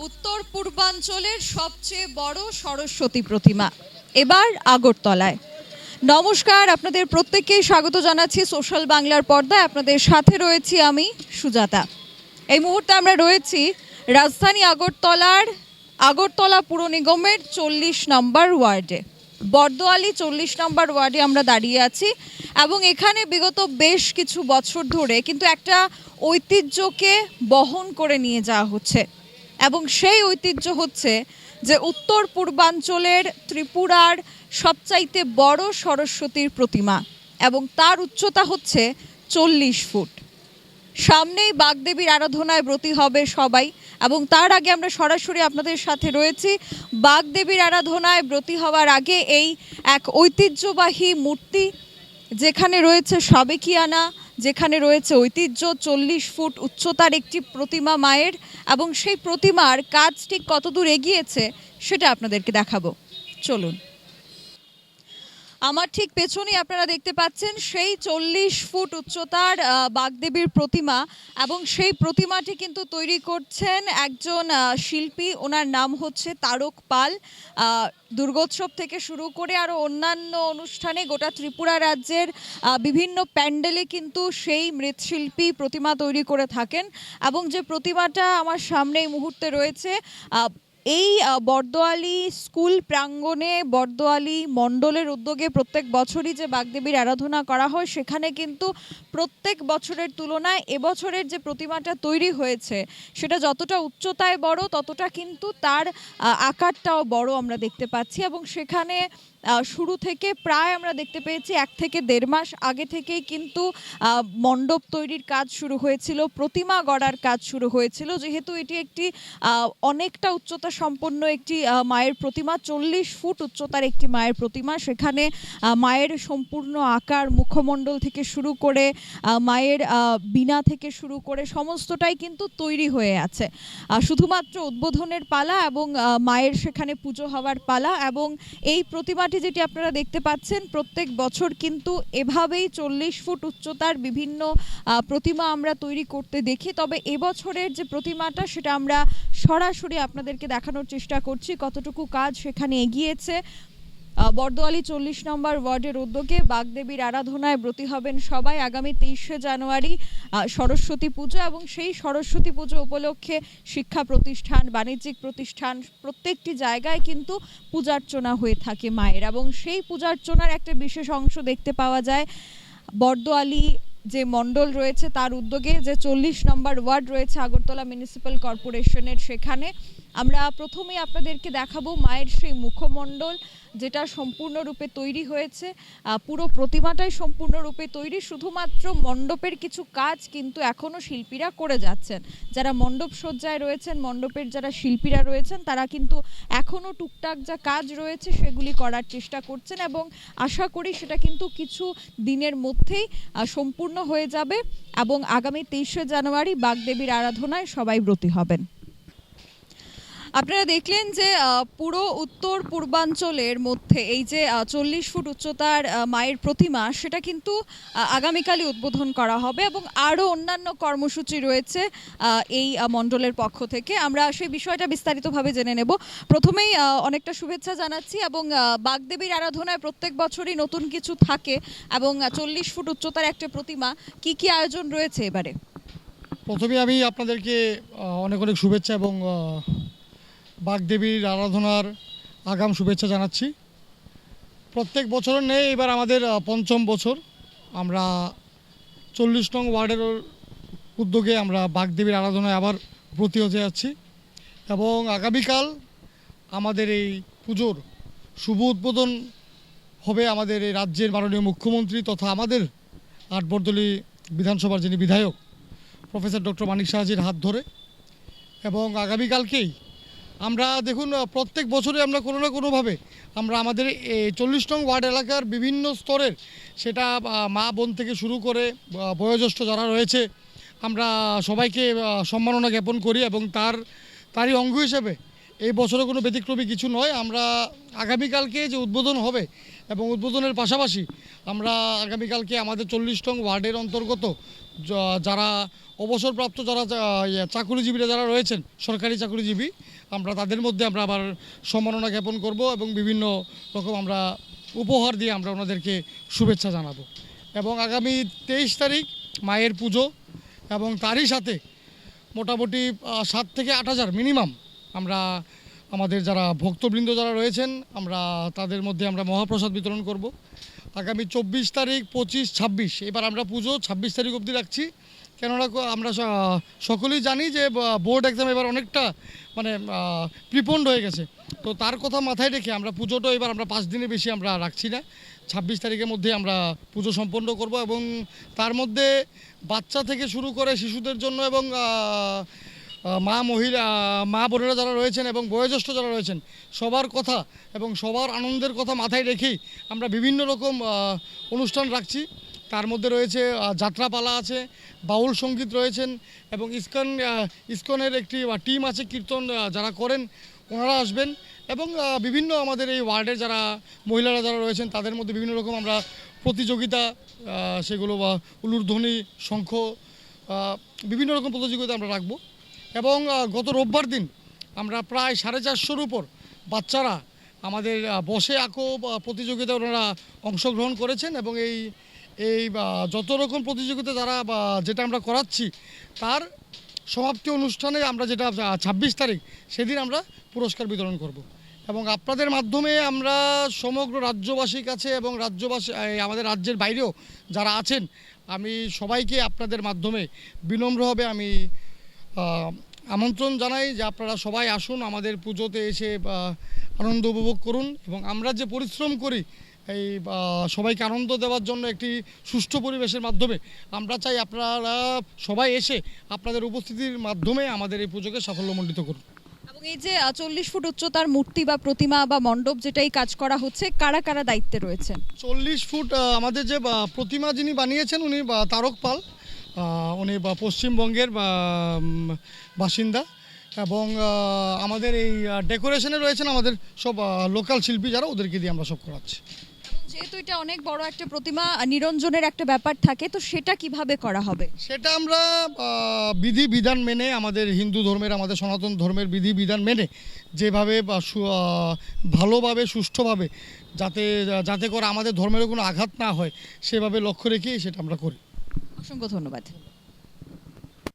উত্তর পূর্বাঞ্চলের সবচেয়ে বড় সরস্বতী প্রতিমা এবার আগরতলায়। নমস্কার, আপনাদের প্রত্যেককেই স্বাগত জানাচ্ছি সোশ্যাল বাংলার পর্দায়। আপনাদের সাথে রয়েছি আমি সুজাতা। এই মুহূর্তে আমরা রয়েছি রাজধানী আগরতলার আগরতলা পুর নিগমের 40 নম্বর ওয়ার্ডে, বর্দোয়ালি 40 নম্বর ওয়ার্ডে আমরা দাঁড়িয়ে আছি এবং এখানে বিগত বেশ কিছু বছর ধরে কিন্তু একটা ঐতিহ্যকে বহন করে নিয়ে যাওয়া হচ্ছে এবং সেই ঐতিহ্য হচ্ছে যে উত্তর পূর্বাঞ্চলের ত্রিপুরার সবচাইতে বড় সরস্বতীর প্রতিমা এবং তার উচ্চতা হচ্ছে 40 ফুট। সামনেই বাগদেবীর আরাধনায় ব্রতী হবে সবাই এবং তার আগে আমরা সরাসরি আপনাদের সাথে রয়েছি। বাগদেবীর আরাধনায় ব্রতী হওয়ার আগে এই এক ঐতিহ্যবাহী মূর্তি যেখানে রয়েছে সাবেকিয়ানা, যেখানে রয়েছে ঐতিহ্য, 40 ফুট উচ্চতার একটি প্রতিমা মায়ের, এবং সেই প্রতিমার কাজ ঠিক কতদূর এগিয়েছে সেটা আপনাদেরকে দেখাবো। চলুন। আমার ঠিক পেছনেই আপনারা দেখতে পাচ্ছেন সেই 40 ফুট উচ্চতার বাগদেবীর প্রতিমা এবং সেই প্রতিমাটি কিন্তু তৈরি করছেন একজন শিল্পী। ওনার নাম হচ্ছে তারক পাল। দুর্গোৎসব থেকে শুরু করে আরও অন্যান্য অনুষ্ঠানে গোটা ত্রিপুরা রাজ্যের বিভিন্ন প্যান্ডেলে কিন্তু সেই মৃৎশিল্পী প্রতিমা তৈরি করে থাকেন এবং যে প্রতিমাটা আমার সামনে এই মুহূর্তে রয়েছে এই বর্দোয়ালি স্কুল প্রাঙ্গণে বর্দোয়ালি মণ্ডলের উদ্যোগে প্রত্যেক বছরই যে বাগদেবীর আরাধনা করা হয় সেখানে কিন্তু প্রত্যেক বছরের তুলনায় এবছরের যে প্রতিমাটা তৈরি হয়েছে সেটা যতটা উচ্চতায় বড় ততটা কিন্তু তার আকারটাও বড় আমরা দেখতে পাচ্ছি এবং সেখানে শুরু থেকে প্রায় আমরা দেখতে পেয়েছি 1 থেকে 1.5 মাস আগে থেকেই কিন্তু মণ্ডপ তৈরির কাজ শুরু হয়েছিল, প্রতিমা গড়ার কাজ শুরু হয়েছিল। যেহেতু এটি একটি অনেকটা উচ্চতা সম্পন্ন একটি মায়ের প্রতিমা, 40 ফুট উচ্চতার একটি মায়ের প্রতিমা, সেখানে মায়ের সম্পূর্ণ আকার, মুখমণ্ডল থেকে শুরু করে মায়ের বীণা থেকে শুরু করে সমস্তটাই কিন্তু তৈরি হয়ে আছে। শুধুমাত্র উদ্বোধনের পালা এবং মায়ের সেখানে পুজো হওয়ার পালা। এবং এই প্রতিমাটি যেটি আপনারা দেখতে পাচ্ছেন প্রত্যেক বছর কিন্তু এভাবেই 40 ফুট উচ্চতার বিভিন্ন প্রতিমা আমরা তৈরি করতে দেখি। তবে এবছরের যে প্রতিমাটা সেটা আমরা সরাসরি আপনাদেরকে দেখানোর চেষ্টা করছি কতটুকু কাজ সেখানে এগিয়েছে। বর্দোয়ালি 40 নম্বর ওয়ার্ডের উদ্যোগে বাগদেবীর আরাধনায় ব্রতী হবেন সবাই। আগামী 23শে জানুয়ারি সরস্বতী পুজো এবং সেই সরস্বতী পুজো উপলক্ষে শিক্ষা প্রতিষ্ঠান, বাণিজ্যিক প্রতিষ্ঠান প্রত্যেকটি জায়গায় কিন্তু পূজার্চনা হয়ে থাকে মায়ের এবং সেই পূজার্চনার একটা বিশেষ অংশ দেখতে পাওয়া যায় বর্দোয়ালি যে মণ্ডল রয়েছে তার উদ্যোগে। যে 40 নম্বর ওয়ার্ড রয়েছে আগরতলা মিউনিসিপ্যাল কর্পোরেশনের, সেখানে আমরা প্রথমেই আপনাদেরকে দেখাবো মায়ের সেই মুখমণ্ডল যেটা সম্পূর্ণরূপে তৈরি হয়েছে। পুরো প্রতিমাটাই সম্পূর্ণরূপে তৈরি, শুধুমাত্র মণ্ডপের কিছু কাজ কিন্তু এখনও শিল্পীরা করে যাচ্ছেন। যারা মণ্ডপ সজ্জায় রয়েছেন, মণ্ডপের যারা শিল্পীরা রয়েছেন তারা কিন্তু এখনও টুকটাক যা কাজ রয়েছে সেগুলি করার চেষ্টা করছেন এবং আশা করি সেটা কিন্তু কিছু দিনের মধ্যেই সম্পূর্ণ হয়ে যাবে এবং আগামী 23শে জানুয়ারি বাগদেবীর আরাধনায় সবাই ব্রতী হবেন। আপনারা দেখলেন যে পুরো উত্তর পূর্বাঞ্চলের মধ্যে এই যে 40 ফুট উচ্চতার মায়ের প্রতিমা সেটা কিন্তু আগামীকালই উদ্বোধন করা হবে এবং আরও অন্যান্য কর্মসূচি রয়েছে এই মণ্ডলের পক্ষ থেকে। আমরা সেই বিষয়টা বিস্তারিতভাবে জেনে নেব। প্রথমেই অনেকটা শুভেচ্ছা জানাচ্ছি এবং বাগদেবীর আরাধনায় প্রত্যেক বছরই নতুন কিছু থাকে এবং 40 ফুট উচ্চতার একটা প্রতিমা, কি কি আয়োজন রয়েছে এবারে? প্রথমে আমি আপনাদেরকে অনেক অনেক শুভেচ্ছা এবং বাগদেবীর আরাধনার আগাম শুভেচ্ছা জানাচ্ছি। প্রত্যেক বছরের নেই এবার আমাদের 5ম বছর। আমরা 40 নং ওয়ার্ডের উদ্যোগে আমরা বাগদেবীর আরাধনায় আবার ব্রতী হতে যাচ্ছি এবং আগামীকাল আমাদের এই পুজোর শুভ উদ্বোধন হবে আমাদের এই রাজ্যের মাননীয় মুখ্যমন্ত্রী তথা আমাদের বর্দোয়ালি বিধানসভার যিনি বিধায়ক প্রফেসর ডক্টর মানিক সাহাজির হাত ধরে। এবং আগামীকালকেই আমরা দেখুন প্রত্যেক বছরে আমরা কোনো না কোনোভাবে আমরা আমাদের এই 40 নং ওয়ার্ড এলাকার বিভিন্ন স্তরের, সেটা মা বোন থেকে শুরু করে বয়োজ্যেষ্ঠ যারা রয়েছে, আমরা সবাইকে সম্মাননা জ্ঞাপন করি এবং তারই অঙ্গ হিসেবে এই বছরে কোনো ব্যতিক্রমী কিছু নয়। আমরা আগামীকালকে যে উদ্বোধন হবে এবং উদ্বোধনের পাশাপাশি আমরা আগামীকালকে আমাদের 40 নং ওয়ার্ডের অন্তর্গত যারা অবসরপ্রাপ্ত যারা চাকুরিজীবীরা যারা রয়েছেন, সরকারি চাকুরিজীবী, আমরা তাদের মধ্যে আমরা আবার সম্মাননা জ্ঞাপন করব এবং বিভিন্ন রকম আমরা উপহার দিয়ে আমরা ওনাদেরকে শুভেচ্ছা জানাবো। এবং আগামী 23 তারিখ মায়ের পুজো, এবং তারই সাথে মোটামুটি 7 থেকে 8 হাজার মিনিমাম আমরা আমাদের যারা ভক্তবৃন্দ যারা রয়েছেন আমরা তাদের মধ্যে আমরা মহাপ্রসাদ বিতরণ করব। আগামী 24 তারিখ, 25, 26 এবার আমরা পুজো 26 তারিখ অবধি রাখছি, কেননা আমরা সকলেই জানি যে বোর্ড এক্সাম এবার অনেকটা মানে প্রিপন্ড হয়ে গেছে। তো তার কথা মাথায় রেখে আমরা পুজোটা এবার আমরা 5 দিনের বেশি আমরা রাখছি না, 26 তারিখের মধ্যে আমরা পুজো সম্পন্ন করব। এবং তার মধ্যে বাচ্চা থেকে শুরু করে শিশুদের জন্য এবং মা বোনেরা যারা রয়েছেন এবং বয়োজ্যেষ্ঠ যারা রয়েছেন সবার কথা এবং সবার আনন্দের কথা মাথায় রেখেই আমরা বিভিন্ন রকম অনুষ্ঠান রাখছি। তার মধ্যে রয়েছে যাত্রাপালা আছে, বাউল সঙ্গীত রয়েছেন, এবং ইসকনের একটি টিম আছে কীর্তন যারা করেন ওনারা আসবেন, এবং বিভিন্ন আমাদের এই ওয়ার্ডের যারা মহিলারা যারা রয়েছেন তাদের মধ্যে বিভিন্ন রকম আমরা প্রতিযোগিতা, সেগুলো বা উলুধ্বনি, শঙ্খ, বিভিন্ন রকম প্রতিযোগিতা আমরা রাখবো। এবং গত রোববার দিন আমরা প্রায় 450-র উপর বাচ্চারা আমাদের বসে আঁকো প্রতিযোগিতায় ওনারা অংশগ্রহণ করেছেন, এবং এই যত রকম প্রতিযোগিতা যেটা আমরা করাচ্ছি তার সমাপ্তি অনুষ্ঠানে আমরা যেটা 26 তারিখ সেদিন আমরা পুরস্কার বিতরণ করব। এবং আপনাদের মাধ্যমে আমরা সমগ্র রাজ্যবাসীর কাছে এবং আমাদের রাজ্যের বাইরেও যারা আছেন আমি সবাইকে আপনাদের মাধ্যমে বিনম্রভাবে আমি আমন্ত্রণ জানাই যে আপনারা সবাই আসুন, আমাদের পুজোতে এসে আনন্দ উপভোগ করুন। এবং আমরা যে পরিশ্রম করি এই সবাইকে আনন্দ দেওয়ার জন্য একটি সুষ্ঠু পরিবেশের মাধ্যমে, আমরা চাই আপনারা সবাই এসে আপনাদের উপস্থিতির মাধ্যমে আমাদের এই পুজোকে সাফল্যমণ্ডিত করুন। এবং এই যে 40 ফুট উচ্চতার মূর্তি বা প্রতিমা বা মণ্ডপ যেটাই কাজ করা হচ্ছে, কারা কারা দায়িত্বে রয়েছেন? 40 ফুট আমাদের যে প্রতিমা যিনি বানিয়েছেন উনি তারক পাল, উনি পশ্চিমবঙ্গের বাসিন্দা, এবং আমাদের এই ডেকোরেশনে রয়েছেন আমাদের সব লোকাল শিল্পী যারা, ওদেরকে দিয়ে আমরা সব করাচ্ছি। যেহেতু এটা অনেক বড় একটা প্রতিমা, নিরঞ্জনের একটা ব্যাপার থাকে, তো সেটা কিভাবে করা হবে? সেটা আমরা বিধি বিধান মেনে, আমাদের হিন্দু ধর্মের, আমাদের সনাতন ধর্মের বিধি বিধান মেনে যেভাবে ভালোভাবে সুষ্ঠুভাবে যাতে করে আমাদের ধর্মেরও কোনো আঘাত না হয় সেভাবে লক্ষ্য রেখেই সেটা আমরা করি। অসংখ্য ধন্যবাদ।